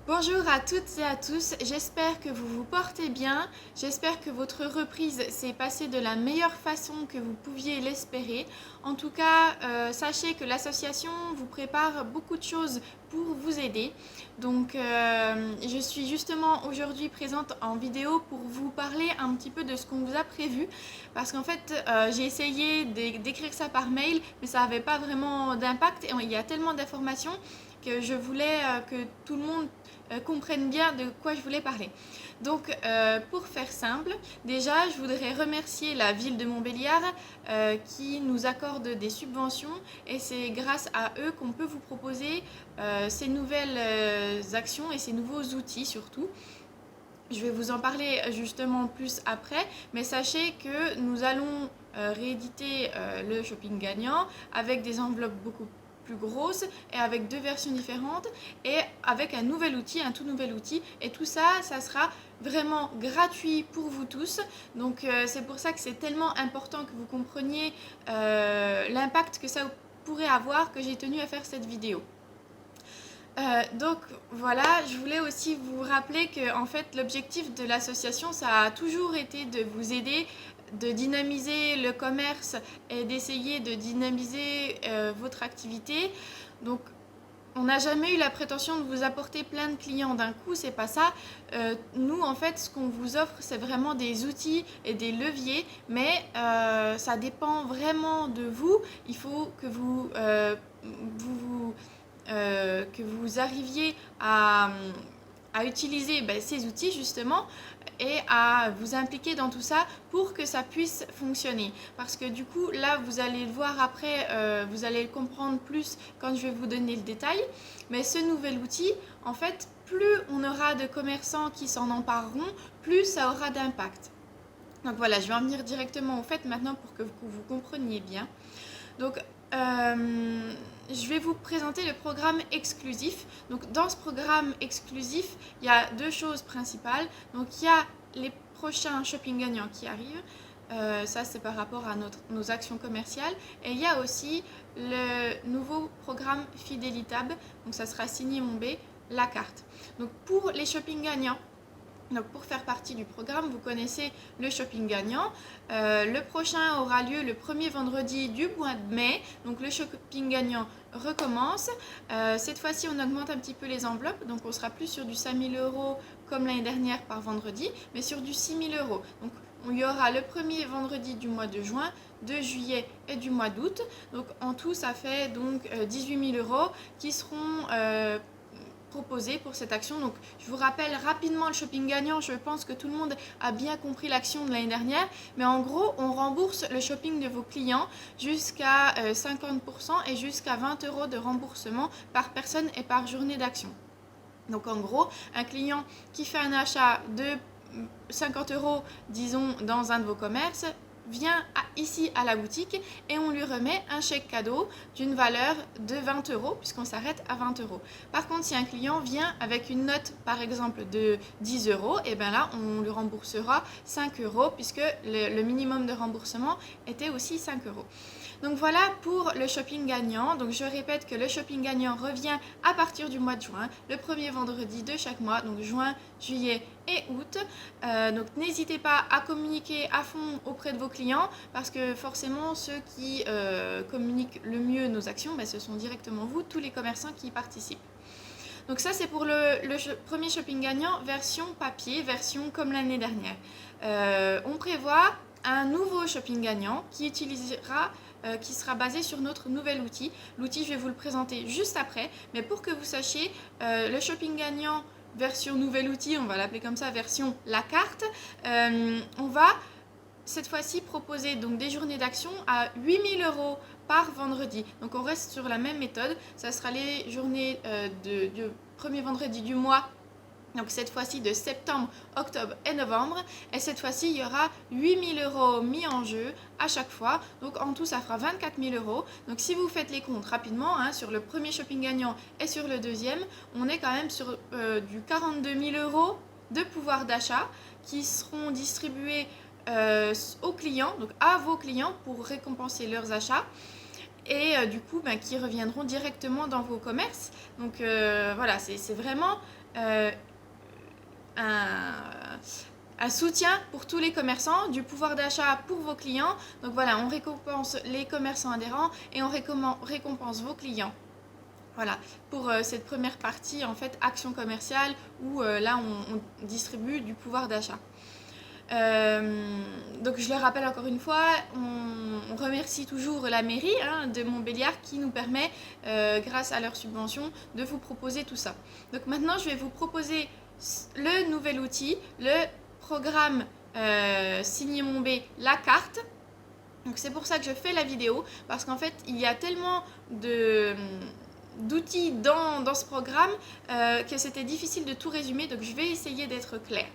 Bonjour à toutes et à tous, j'espère que vous vous portez bien, j'espère que votre reprise s'est passée de la meilleure façon que vous pouviez l'espérer. En tout cas, sachez que l'association vous prépare beaucoup de choses pour vous aider. Donc je suis justement aujourd'hui présente en vidéo pour vous parler un petit peu de ce qu'on vous a prévu. Parce qu'en fait, j'ai essayé d'écrire ça par mail, mais ça n'avait pas vraiment d'impact et il y a tellement d'informations que je voulais que tout le monde comprenne bien de quoi je voulais parler. Donc pour faire simple, déjà je voudrais remercier la ville de Montbéliard qui nous accorde des subventions et c'est grâce à eux qu'on peut vous proposer ces nouvelles actions et ces nouveaux outils surtout. Je vais vous en parler justement plus après, mais sachez que nous allons rééditer le shopping gagnant avec des enveloppes beaucoup plus grosses et avec deux versions différentes et avec un nouvel outil, un tout nouvel outil. Et tout ça, ça sera vraiment gratuit pour vous tous. Donc c'est pour ça que c'est tellement important que vous compreniez l'impact que ça pourrait avoir que j'ai tenu à faire cette vidéo. Donc voilà, je voulais aussi vous rappeler que en fait l'objectif de l'association ça a toujours été de vous aider, de dynamiser le commerce et d'essayer de dynamiser votre activité. Donc on n'a jamais eu la prétention de vous apporter plein de clients d'un coup, c'est pas ça. Nous en fait ce qu'on vous offre c'est vraiment des outils et des leviers, mais ça dépend vraiment de vous. Il faut que que vous arriviez à utiliser ces outils justement et à vous impliquer dans tout ça pour que ça puisse fonctionner. Parce que du coup, là, vous allez le voir après, vous allez le comprendre plus quand je vais vous donner le détail. Mais ce nouvel outil, en fait, plus on aura de commerçants qui s'en empareront, plus ça aura d'impact. Donc voilà, je vais en venir directement au fait maintenant pour que vous compreniez bien. Donc, je vais vous présenter le programme exclusif. Donc, dans ce programme exclusif, il y a deux choses principales. Donc, il y a les prochains shopping gagnants qui arrivent. Ça, c'est par rapport à nos actions commerciales. Et il y a aussi le nouveau programme Fidelitab. Donc, ça sera signé Monbé, la carte. Donc, pour les shopping gagnants, donc pour faire partie du programme, vous connaissez le shopping gagnant. Le prochain aura lieu le premier vendredi du mois de mai. Donc le shopping gagnant recommence. Cette fois-ci, on augmente un petit peu les enveloppes. Donc on sera plus sur du 5 000 € comme l'année dernière par vendredi, mais sur du 6 000 €. Donc il y aura le premier vendredi du mois de juin, de juillet et du mois d'août. Donc en tout, ça fait donc 18 000 € qui seront proposé pour cette action. Donc je vous rappelle rapidement le shopping gagnant, je pense que tout le monde a bien compris l'action de l'année dernière, mais en gros on rembourse le shopping de vos clients jusqu'à 50% et jusqu'à 20 € de remboursement par personne et par journée d'action. Donc en gros, un client qui fait un achat de 50 €, disons, dans un de vos commerces, vient ici à la boutique et on lui remet un chèque cadeau d'une valeur de 20 € puisqu'on s'arrête à 20 €. Par contre, si un client vient avec une note par exemple de 10 €, et bien là on lui remboursera 5 € puisque le minimum de remboursement était aussi 5 €. Donc voilà pour le shopping gagnant. Donc je répète que le shopping gagnant revient à partir du mois de juin, le premier vendredi de chaque mois, donc juin, juillet et août. Donc n'hésitez pas à communiquer à fond auprès de vos clients parce que forcément ceux qui communiquent le mieux nos actions, ce sont directement vous, tous les commerçants qui y participent. Donc ça c'est pour le premier shopping gagnant version papier, version comme l'année dernière. On prévoit un nouveau shopping gagnant qui sera basé sur notre nouvel outil. L'outil, je vais vous le présenter juste après, mais pour que vous sachiez, le shopping gagnant version nouvel outil, on va l'appeler comme ça, version la carte, on va cette fois-ci proposer donc des journées d'action à 8 000 € par vendredi. Donc on reste sur la même méthode, ça sera les journées du premier vendredi du mois. Donc cette fois-ci de septembre, octobre et novembre. Et cette fois-ci, il y aura 8 000 € mis en jeu à chaque fois. Donc en tout, ça fera 24 000 €. Donc si vous faites les comptes rapidement, sur le premier shopping gagnant et sur le deuxième, on est quand même sur du 42 000 € de pouvoir d'achat qui seront distribués aux clients, donc à vos clients pour récompenser leurs achats. et du coup qui reviendront directement dans vos commerces. Donc voilà, c'est vraiment un soutien pour tous les commerçants, du pouvoir d'achat pour vos clients. Donc voilà, on récompense les commerçants adhérents et on récompense vos clients. Voilà, pour cette première partie, en fait, action commerciale, où là, on distribue du pouvoir d'achat. Donc je le rappelle encore une fois, on remercie toujours la mairie de Montbéliard qui nous permet, grâce à leur subvention, de vous proposer tout ça. Donc maintenant, je vais vous proposer le nouvel outil, le programme Signé Monbé, la carte. Donc c'est pour ça que je fais la vidéo, parce qu'en fait, il y a tellement d'outils dans ce programme que c'était difficile de tout résumer, donc je vais essayer d'être claire.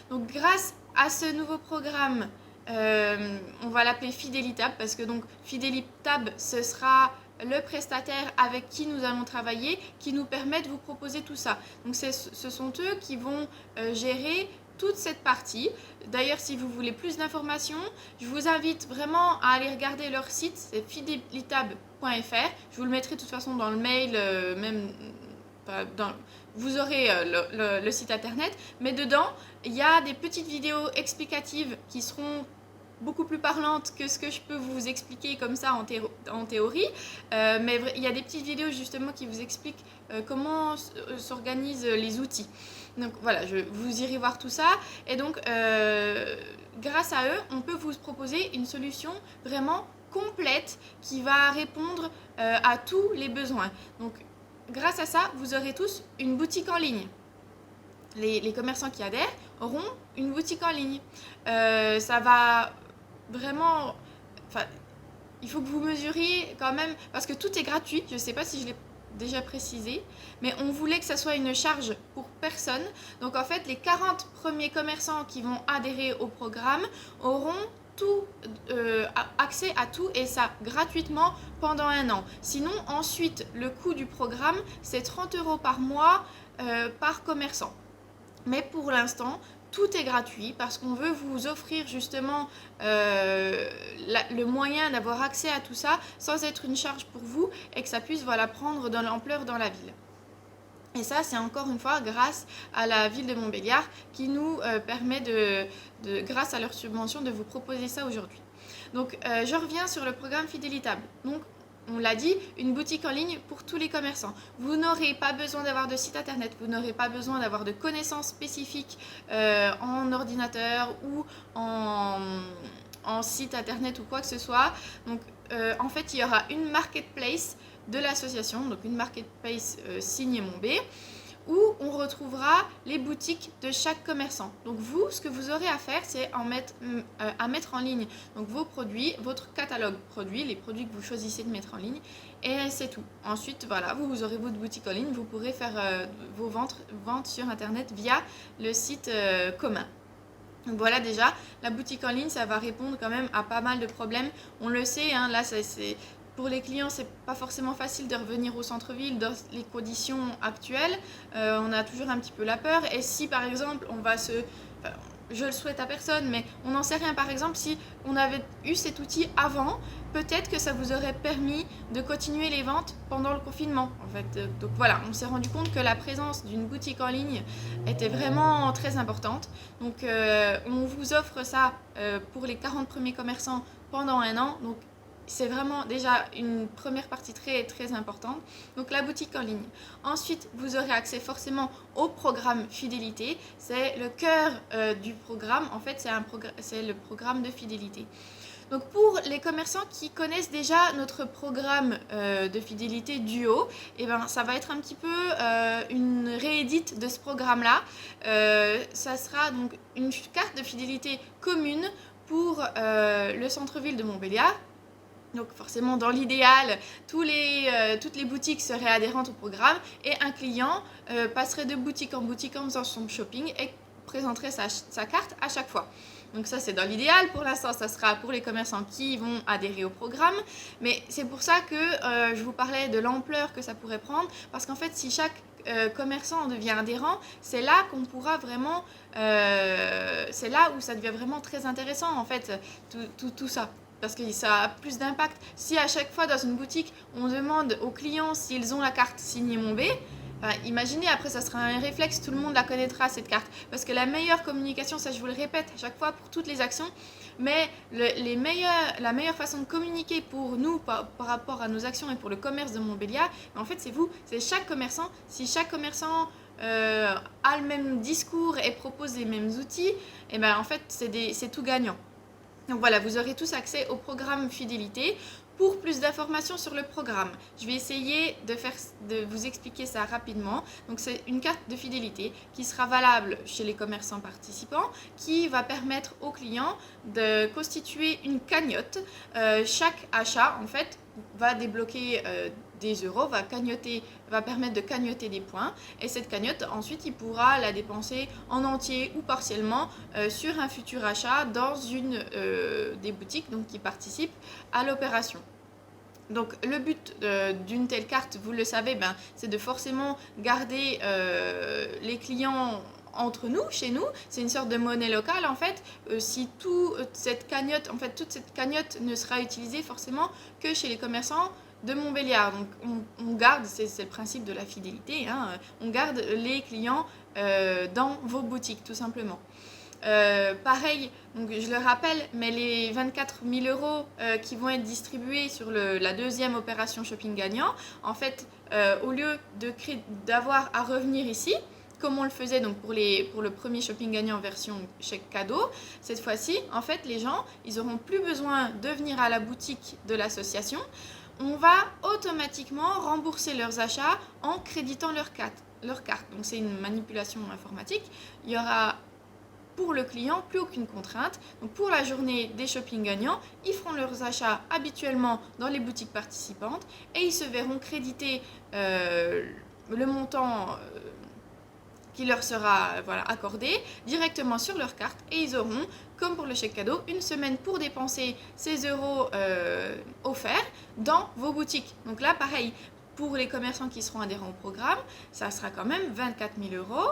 Donc grâce à ce nouveau programme, on va l'appeler Fidelitab, parce que donc Fidelitab, ce sera le prestataire avec qui nous allons travailler, qui nous permet de vous proposer tout ça. Donc ce sont eux qui vont gérer toute cette partie. D'ailleurs, si vous voulez plus d'informations, je vous invite vraiment à aller regarder leur site, c'est fidelitab.fr. Je vous le mettrai de toute façon dans le mail, vous aurez le site internet, mais dedans, il y a des petites vidéos explicatives qui seront beaucoup plus parlantes que ce que je peux vous expliquer comme ça en théorie, mais il y a des petites vidéos justement qui vous expliquent comment s'organisent les outils. Donc voilà, vous irez voir tout ça, et donc grâce à eux, on peut vous proposer une solution vraiment complète qui va répondre à tous les besoins. Donc grâce à ça, vous aurez tous une boutique en ligne. Les commerçants qui adhèrent auront une boutique en ligne. Ça va vraiment... Enfin, il faut que vous mesuriez quand même, parce que tout est gratuit. Je ne sais pas si je l'ai déjà précisé, mais on voulait que ça soit une charge pour personne. Donc en fait, les 40 premiers commerçants qui vont adhérer au programme auront accès à tout, et ça gratuitement pendant 1 an. Sinon, ensuite, le coût du programme, c'est 30 € par mois par commerçant. Mais pour l'instant, tout est gratuit parce qu'on veut vous offrir justement le moyen d'avoir accès à tout ça sans être une charge pour vous, et que ça puisse prendre de l'ampleur dans la ville. Et ça, c'est encore une fois grâce à la ville de Montbéliard qui nous permet, grâce à leur subvention, de vous proposer ça aujourd'hui. Donc, je reviens sur le programme Fidelitab. Donc, on l'a dit, une boutique en ligne pour tous les commerçants. Vous n'aurez pas besoin d'avoir de site internet, vous n'aurez pas besoin d'avoir de connaissances spécifiques en ordinateur ou en site internet ou quoi que ce soit. Donc, en fait, il y aura une marketplace de l'association, donc une marketplace Signé Monbé, où on retrouvera les boutiques de chaque commerçant. Donc vous, ce que vous aurez à faire, c'est à mettre en ligne donc vos produits, votre catalogue produits, les produits que vous choisissez de mettre en ligne, et c'est tout. Ensuite, voilà, vous aurez votre boutique en ligne, vous pourrez faire vos ventes sur internet via le site commun. Donc voilà, déjà, la boutique en ligne, ça va répondre quand même à pas mal de problèmes. On le sait, là, pour les clients, c'est pas forcément facile de revenir au centre-ville dans les conditions actuelles. On a toujours un petit peu la peur. Et si, par exemple, je le souhaite à personne, mais on n'en sait rien. Par exemple, si on avait eu cet outil avant, peut-être que ça vous aurait permis de continuer les ventes pendant le confinement. En fait, donc voilà, on s'est rendu compte que la présence d'une boutique en ligne était vraiment très importante. Donc, on vous offre ça pour les 40 premiers commerçants pendant 1 an. Donc, c'est vraiment déjà une première partie très, très importante. Donc la boutique en ligne. Ensuite, vous aurez accès forcément au programme fidélité. C'est le cœur du programme. En fait, c'est le programme de fidélité. Donc pour les commerçants qui connaissent déjà notre programme de fidélité Duo, ça va être un petit peu une réédite de ce programme-là. Ça sera donc une carte de fidélité commune pour le centre-ville de Montbéliard. Donc forcément, dans l'idéal, toutes les boutiques seraient adhérentes au programme, et un client passerait de boutique en boutique en faisant son shopping et présenterait sa carte à chaque fois. Donc ça, c'est dans l'idéal. Pour l'instant, ça sera pour les commerçants qui vont adhérer au programme. Mais c'est pour ça que je vous parlais de l'ampleur que ça pourrait prendre. Parce qu'en fait, si chaque commerçant devient adhérent, c'est là qu'on pourra vraiment... c'est là où ça devient vraiment très intéressant, en fait, tout ça. parce que ça a plus d'impact. Si à chaque fois dans une boutique, on demande aux clients s'ils ont la carte signée Mon B, imaginez, après ça sera un réflexe, tout le monde la connaîtra cette carte. Parce que la meilleure communication, ça je vous le répète à chaque fois pour toutes les actions, mais la meilleure façon de communiquer pour nous par rapport à nos actions et pour le commerce de Montbéliard, en fait c'est vous, c'est chaque commerçant. Si chaque commerçant a le même discours et propose les mêmes outils, et ben en fait c'est tout gagnant. Donc voilà, vous aurez tous accès au programme fidélité. Pour plus d'informations sur le programme, je vais essayer de vous expliquer ça rapidement. Donc c'est une carte de fidélité qui sera valable chez les commerçants participants, qui va permettre aux clients de constituer une cagnotte. Chaque achat en fait va débloquer des euros, va permettre de cagnotter des points, et cette cagnotte ensuite il pourra la dépenser en entier ou partiellement sur un futur achat dans une des boutiques donc, qui participent à l'opération. Donc le but d'une telle carte, vous le savez, c'est de forcément garder les clients entre nous, chez nous. C'est une sorte de monnaie locale en fait. Si toute cette cagnotte ne sera utilisée forcément que chez les commerçants de Montbéliard. Donc on garde, c'est le principe de la fidélité, on garde les clients dans vos boutiques tout simplement. Pareil, donc je le rappelle, mais les 24 000 euros qui vont être distribués sur la deuxième opération shopping gagnant, en fait, au lieu d'avoir à revenir ici, comme on le faisait donc pour le premier shopping gagnant version chèque cadeau, cette fois-ci, en fait, les gens, ils n'auront plus besoin de venir à la boutique de l'association. On va automatiquement rembourser leurs achats en créditant leur carte. Donc c'est une manipulation informatique. Il y aura pour le client plus aucune contrainte. Donc pour la journée des shopping gagnants, ils feront leurs achats habituellement dans les boutiques participantes et ils se verront créditer le montant qui leur sera accordé directement sur leur carte, et ils auront, comme pour le chèque cadeau, une semaine pour dépenser ces euros offerts dans vos boutiques. Donc là, pareil, pour les commerçants qui seront adhérents au programme, ça sera quand même 24 000 euros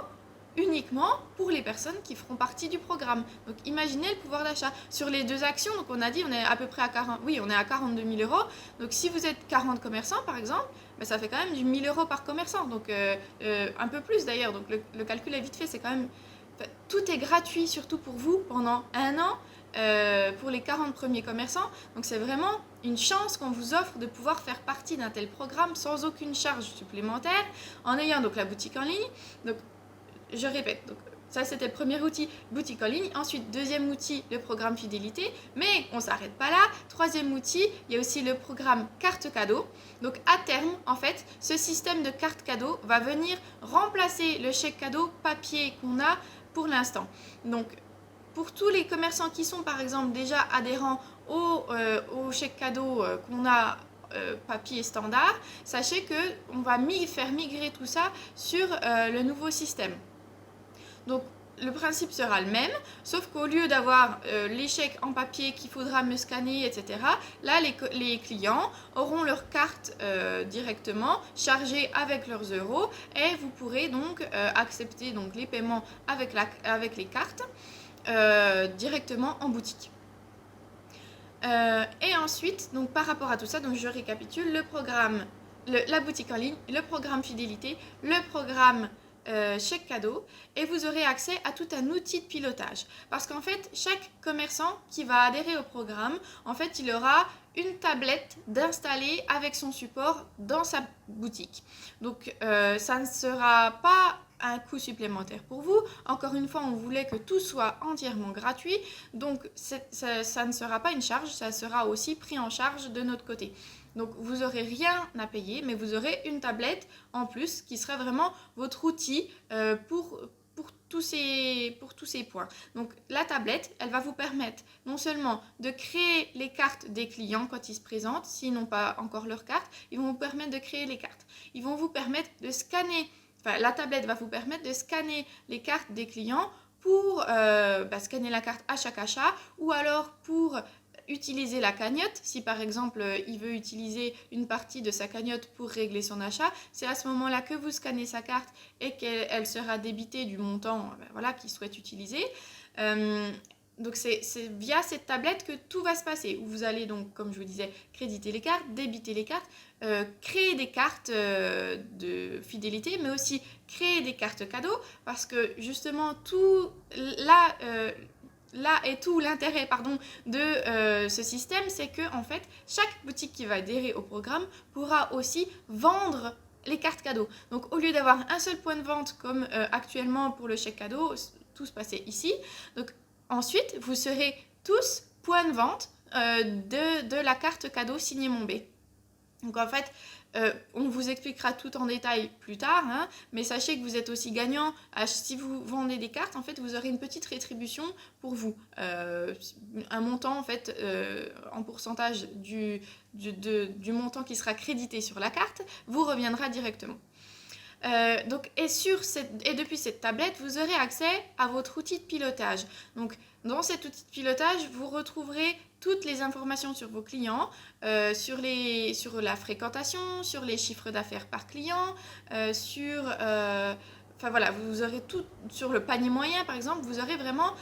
uniquement pour les personnes qui feront partie du programme. Donc imaginez le pouvoir d'achat. Sur les deux actions, donc on a dit on est à peu près à 42 000 euros. Donc si vous êtes 40 commerçants par exemple, ça fait quand même du 1 000 euros par commerçant. Donc un peu plus d'ailleurs. Donc le calcul est vite fait. C'est quand même... tout est gratuit surtout pour vous pendant un an pour les 40 premiers commerçants. Donc c'est vraiment une chance qu'on vous offre de pouvoir faire partie d'un tel programme sans aucune charge supplémentaire en ayant donc la boutique en ligne. Donc je répète, donc ça c'était le premier outil, boutique en ligne. Ensuite, deuxième outil, le programme fidélité. Mais on ne s'arrête pas là. Troisième outil, il y a aussi le programme carte cadeau. Donc à terme, en fait, ce système de carte cadeau va venir remplacer le chèque cadeau papier qu'on a pour l'instant. Donc pour tous les commerçants qui sont par exemple déjà adhérents au chèque cadeau qu'on a papier standard, sachez qu'on va faire migrer tout ça sur le nouveau système. Donc le principe sera le même, sauf qu'au lieu d'avoir les chèques en papier qu'il faudra me scanner, etc., là les clients auront leur carte directement chargée avec leurs euros, et vous pourrez donc accepter donc, les paiements avec les cartes directement en boutique. Et ensuite, donc par rapport à tout ça, donc je récapitule le programme, la boutique en ligne, le programme fidélité, le programme chèque cadeau, et vous aurez accès à tout un outil de pilotage. Parce qu'en fait, chaque commerçant qui va adhérer au programme, en fait, il aura une tablette d'installer avec son support dans sa boutique. Donc, ça ne sera pas un coût supplémentaire pour vous. Encore une fois, on voulait que tout soit entièrement gratuit, donc ça ne sera pas une charge, ça sera aussi pris en charge de notre côté. Donc vous n'aurez rien à payer, mais vous aurez une tablette en plus qui sera vraiment votre outil pour tous ces points. Donc la tablette, elle va vous permettre non seulement de créer les cartes des clients quand ils se présentent, s'ils n'ont pas encore leur carte, ils vont vous permettre de créer les cartes. Ils vont vous permettre de scanner, la tablette va vous permettre de scanner les cartes des clients pour scanner la carte à chaque achat, ou alors pour utiliser la cagnotte. Si par exemple il veut utiliser une partie de sa cagnotte pour régler son achat, c'est à ce moment-là que vous scannez sa carte et qu'elle sera débitée du montant qu'il souhaite utiliser. Donc c'est via cette tablette que tout va se passer, où vous allez donc, comme je vous disais, créditer les cartes, débiter les cartes, créer des cartes de fidélité, mais aussi créer des cartes cadeaux, parce que justement tout là est tout l'intérêt de ce système, c'est que en fait chaque boutique qui va adhérer au programme pourra aussi vendre les cartes cadeaux. Donc au lieu d'avoir un seul point de vente comme actuellement pour le chèque cadeau, tout se passait ici. Donc ensuite, vous serez tous point de vente de la carte cadeau signée Monbé. Donc en fait, on vous expliquera tout en détail plus tard, hein, mais sachez que vous êtes aussi gagnant. Si vous vendez des cartes, en fait, vous aurez une petite rétribution pour vous. Un montant, en fait, en pourcentage du montant qui sera crédité sur la carte, vous reviendra directement. Et depuis cette tablette, vous aurez accès à votre outil de pilotage. Donc, dans cet outil de pilotage, vous retrouverez toutes les informations sur vos clients, sur la fréquentation, sur les chiffres d'affaires par client, vous aurez tout sur le panier moyen, par exemple. Vous aurez vraiment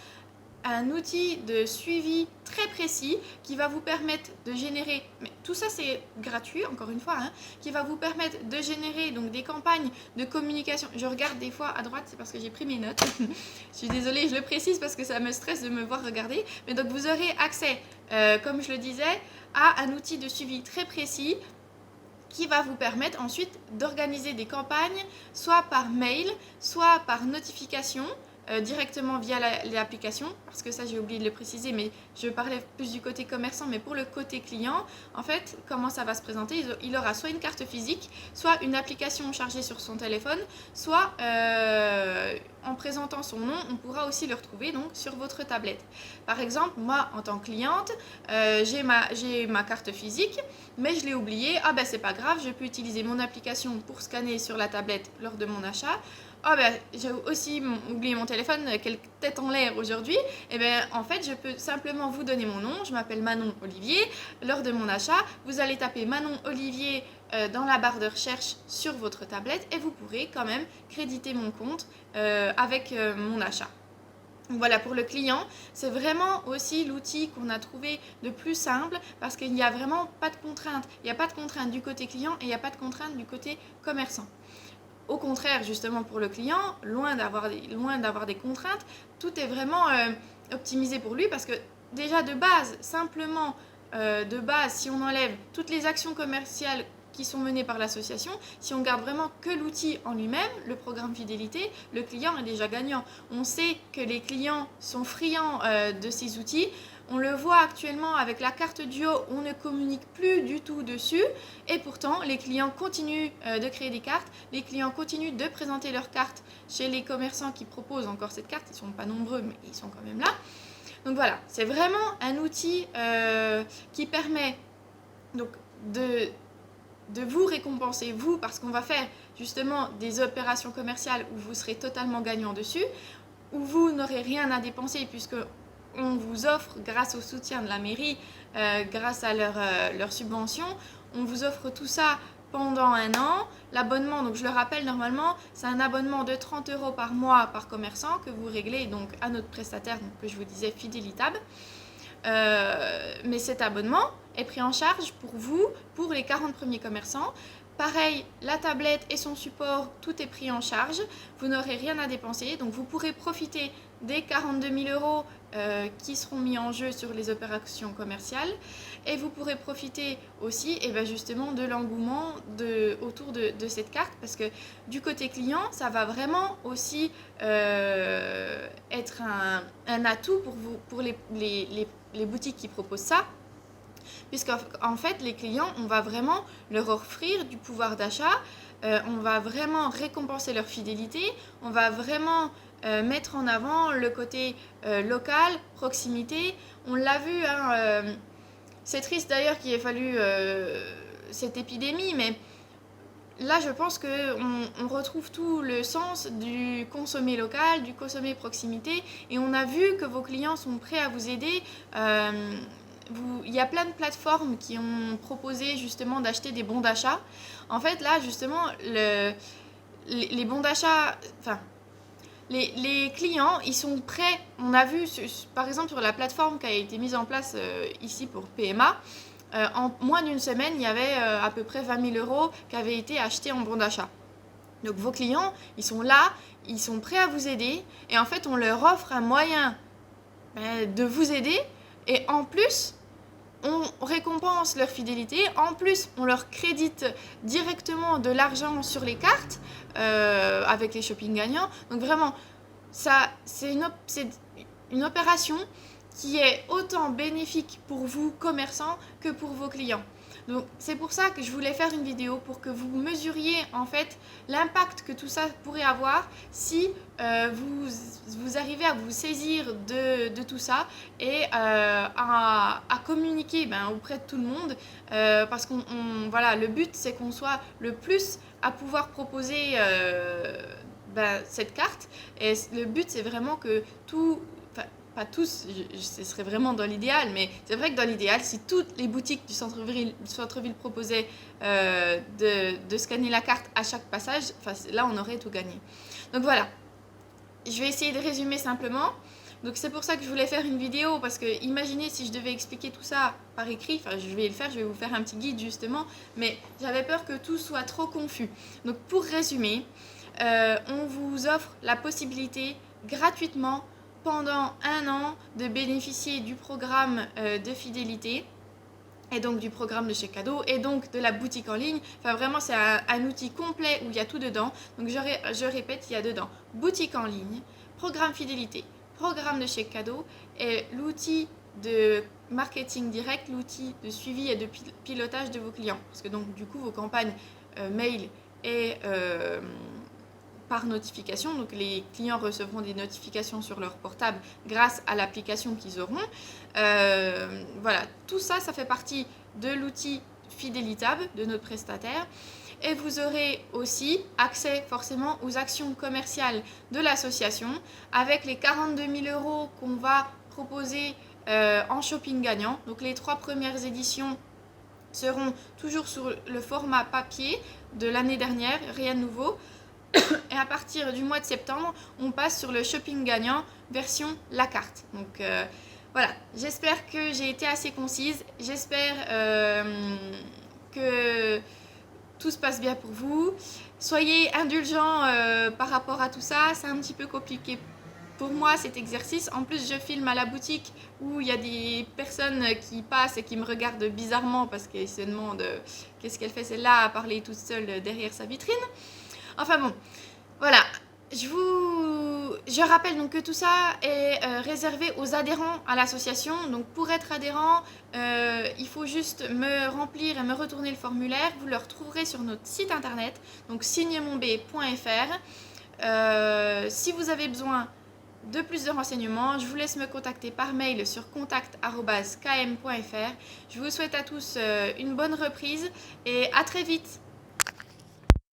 un outil de suivi très précis qui va vous permettre de générer, mais tout ça c'est gratuit encore une fois, hein, qui va vous permettre de générer donc des campagnes de communication. Je regarde des fois à droite, c'est parce que j'ai pris mes notes. Je suis désolée, je le précise parce que ça me stresse de me voir regarder. Mais donc vous aurez accès, comme je le disais, à un outil de suivi très précis qui va vous permettre ensuite d'organiser des campagnes, soit par mail, soit par notification, directement via l'application, parce que ça j'ai oublié de le préciser, mais je parlais plus du côté commerçant, mais pour le côté client, en fait, comment ça va se présenter, il aura soit une carte physique, soit une application chargée sur son téléphone, soit en présentant son nom, on pourra aussi le retrouver donc sur votre tablette. Par exemple, moi en tant que cliente, j'ai ma carte physique, mais je l'ai oubliée. Ah ben c'est pas grave, je peux utiliser mon application pour scanner sur la tablette lors de mon achat. Ah ben j'ai aussi oublié mon téléphone, quelle tête en l'air aujourd'hui. Et bien en fait je peux simplement vous donner mon nom, je m'appelle Manon Olivier. Lors de mon achat, vous allez taper Manon Olivier dans la barre de recherche sur votre tablette et vous pourrez quand même créditer mon compte avec mon achat. Donc voilà, pour le client, c'est vraiment aussi l'outil qu'on a trouvé de plus simple parce qu'il n'y a vraiment pas de contraintes. Il n'y a pas de contraintes du côté client et il n'y a pas de contraintes du côté commerçant. Au contraire, justement pour le client, loin d'avoir des contraintes, tout est vraiment optimisé pour lui parce que déjà de base, si on enlève toutes les actions commerciales qui sont menées par l'association, si on garde vraiment que l'outil en lui-même, le programme fidélité, le client est déjà gagnant. On sait que les clients sont friands de ces outils. On le voit actuellement avec la carte Duo, on ne communique plus du tout dessus et pourtant les clients continuent de créer des cartes, les clients continuent de présenter leurs cartes chez les commerçants qui proposent encore cette carte, ils ne sont pas nombreux mais ils sont quand même là. Donc voilà, c'est vraiment un outil qui permet donc de vous récompenser, vous, parce qu'on va faire justement des opérations commerciales où vous serez totalement gagnant dessus, où vous n'aurez rien à dépenser puisque on vous offre, grâce au soutien de la mairie, grâce à leur subvention, on vous offre tout ça pendant un an. L'abonnement, donc je le rappelle, normalement, c'est un abonnement de 30 € par mois par commerçant que vous réglez donc à notre prestataire, donc, que je vous disais, Fidélitab. Mais cet abonnement est pris en charge pour vous, pour les 40 premiers commerçants. Pareil, la tablette et son support, tout est pris en charge. Vous n'aurez rien à dépenser, donc vous pourrez profiter des 42 000 € qui seront mis en jeu sur les opérations commerciales. Et vous pourrez profiter aussi justement de l'engouement autour de cette carte, parce que du côté client, ça va vraiment aussi être un atout pour les boutiques qui proposent ça. Puisqu'en fait, les clients, on va vraiment leur offrir du pouvoir d'achat, on va vraiment récompenser leur fidélité, on va vraiment mettre en avant le côté local, proximité. On l'a vu, hein, c'est triste d'ailleurs qu'il ait fallu cette épidémie, mais là, je pense qu'on retrouve tout le sens du consommer local, du consommer proximité, et on a vu que vos clients sont prêts à vous aider. Il y a plein de plateformes qui ont proposé justement d'acheter des bons d'achat. En fait, là, justement, les bons d'achat, Les clients, ils sont prêts. On a vu, par exemple, sur la plateforme qui a été mise en place ici pour PMA, en moins d'une semaine, il y avait à peu près 20 000 euros qui avaient été achetés en bon d'achat. Donc vos clients, ils sont là, ils sont prêts à vous aider et en fait, on leur offre un moyen de vous aider et en plus, on récompense leur fidélité, en plus on leur crédite directement de l'argent sur les cartes avec les shopping gagnants. Donc vraiment, ça, c'est une opération qui est autant bénéfique pour vous, commerçants, que pour vos clients. Donc c'est pour ça que je voulais faire une vidéo pour que vous mesuriez en fait l'impact que tout ça pourrait avoir si vous arrivez à vous saisir de tout ça et à communiquer auprès de tout le monde parce qu'on voilà, le but c'est qu'on soit le plus à pouvoir proposer cette carte et le but c'est vraiment que tout pas tous, ce serait vraiment dans l'idéal, mais c'est vrai que dans l'idéal, si toutes les boutiques du centre-ville proposaient de scanner la carte à chaque passage, là on aurait tout gagné. Donc voilà, je vais essayer de résumer simplement. Donc c'est pour ça que je voulais faire une vidéo, parce que imaginez si je devais expliquer tout ça par écrit, je vais le faire, je vais vous faire un petit guide justement, mais j'avais peur que tout soit trop confus. Donc pour résumer, on vous offre la possibilité gratuitement pendant 1 an de bénéficier du programme de fidélité et donc du programme de chèque cadeau et donc de la boutique en ligne. Enfin vraiment c'est un outil complet où il y a tout dedans. Donc je répète, il y a dedans boutique en ligne, programme fidélité, programme de chèque cadeau et l'outil de marketing direct, l'outil de suivi et de pilotage de vos clients. Parce que donc du coup vos campagnes mail et par notification, donc les clients recevront des notifications sur leur portable grâce à l'application qu'ils auront. Voilà, tout ça, ça fait partie de l'outil Fidelitab de notre prestataire. Et vous aurez aussi accès forcément aux actions commerciales de l'association avec les 42 000 euros qu'on va proposer en shopping gagnant. Donc les 3 premières éditions seront toujours sur le format papier de l'année dernière, rien de nouveau. Et à partir du mois de septembre, on passe sur le shopping gagnant version la carte. Donc voilà, j'espère que j'ai été assez concise. J'espère que tout se passe bien pour vous. Soyez indulgents par rapport à tout ça. C'est un petit peu compliqué pour moi cet exercice. En plus, je filme à la boutique où il y a des personnes qui passent et qui me regardent bizarrement parce qu'ils se demandent qu'est-ce qu'elle fait celle-là à parler toute seule derrière sa vitrine. Enfin bon, voilà, je rappelle donc que tout ça est réservé aux adhérents à l'association. Donc pour être adhérent, il faut juste me remplir et me retourner le formulaire. Vous le retrouverez sur notre site internet, donc signemonb.fr. Si vous avez besoin de plus de renseignements, je vous laisse me contacter par mail sur contact@km.fr. Je vous souhaite à tous une bonne reprise et à très vite.